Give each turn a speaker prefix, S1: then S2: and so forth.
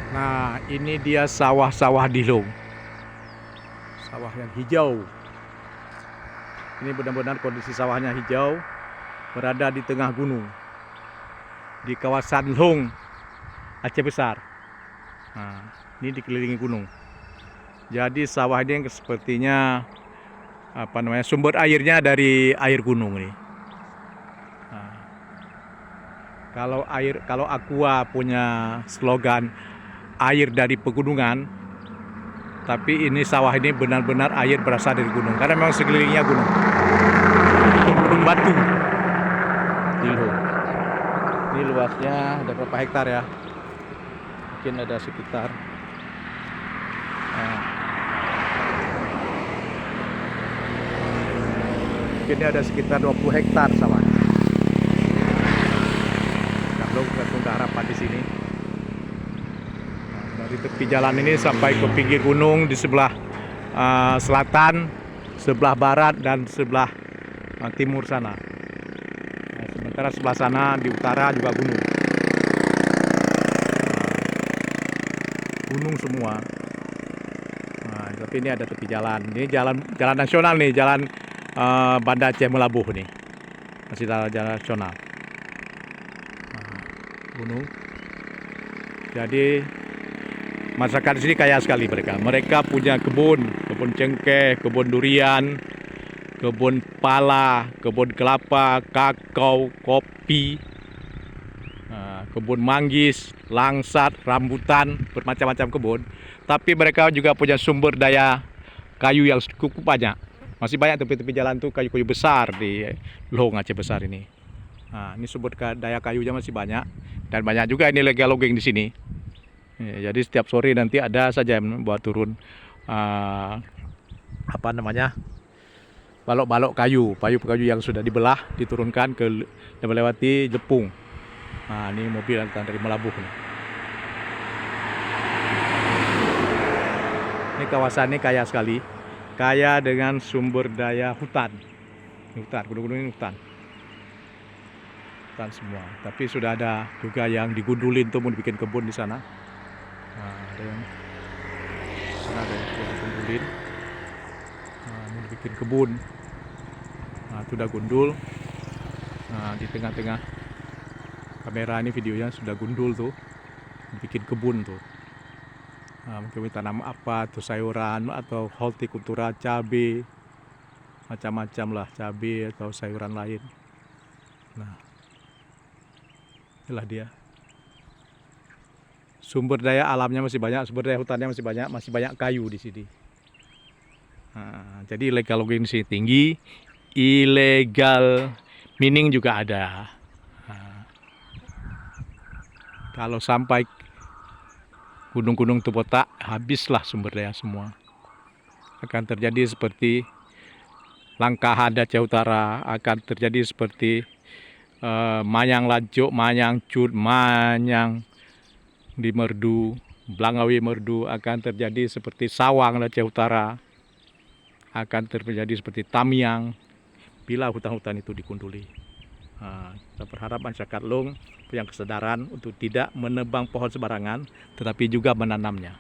S1: Nah, ini dia sawah-sawah di Long. Sawah yang hijau. Ini benar-benar kondisi sawahnya hijau, berada di tengah gunung. Di kawasan Long, Aceh Besar. Nah, ini dikelilingi gunung. Jadi sawah ini sepertinya sumber airnya dari air gunung nih. Nah, kalau Aqua punya slogan air dari pegunungan, tapi ini sawah ini benar-benar air berasal dari gunung karena memang sekelilingnya gunung batu di Long. Ini luasnya ada berapa hektar ya? Mungkin ada sekitar mungkin ada sekitar 20 hektar sawah. Kalau Kampung Harapan di sini. Dari tepi jalan ini sampai ke pinggir gunung di sebelah selatan, sebelah barat, dan sebelah timur sana. Nah, sementara sebelah sana di utara juga gunung. Gunung semua. Nah, tapi ini ada tepi jalan. Ini jalan nasional nih, jalan Banda Aceh Melabuh nih. Masih jalan nasional. Nah, gunung. Jadi masyarakat di sini kaya sekali mereka. Mereka punya kebun cengkeh, kebun durian, kebun pala, kebun kelapa, kakao, kopi, kebun manggis, langsat, rambutan, bermacam-macam kebun. Tapi mereka juga punya sumber daya kayu yang cukup banyak. Masih banyak tepi-tepi jalan tuh kayu-kayu besar di Long Aceh Besar ini. Nah, ini sumber daya kayunya masih banyak, dan banyak juga ini legal logging di sini. Ya, jadi setiap sore nanti ada saja yang buat turun balok-balok kayu yang sudah dibelah diturunkan ke melewati Jepung. Nah, ini mobil yang dari Melabuh nih. Ini kawasan ini kaya sekali, kaya dengan sumber daya hutan. Ini hutan, gunung-gunung ini hutan semua. Tapi sudah ada juga yang digundulin tuh mau dibikin kebun di sana. Nah, ada yang gundulin, mau dibikin kebun. Nah, itu udah gundul. Nah, di tengah-tengah kamera ini videonya sudah gundul tuh, bikin kebun tuh. Nah, mungkin tanam apa tuh, sayuran atau hortikultura, cabai, macam-macam lah, cabai atau sayuran lain. Nah, inilah dia. Sumber daya alamnya masih banyak, sumber daya hutannya masih banyak kayu di sini. Nah, jadi illegal logging di sini tinggi, illegal mining juga ada. Nah, kalau sampai gunung-gunung itu botak, habislah sumber daya semua. Akan terjadi seperti Langkahan Aceh Utara, akan terjadi seperti Manyang Lancuk, Manyang Cut, Manyang di Merdu, Belangawi Merdu, akan terjadi seperti Sawang Aceh Utara, akan terjadi seperti Tamiang bila hutan-hutan itu dikunduli. Nah, kita berharap masyarakat Long punya kesadaran untuk tidak menebang pohon sembarangan, tetapi juga menanamnya.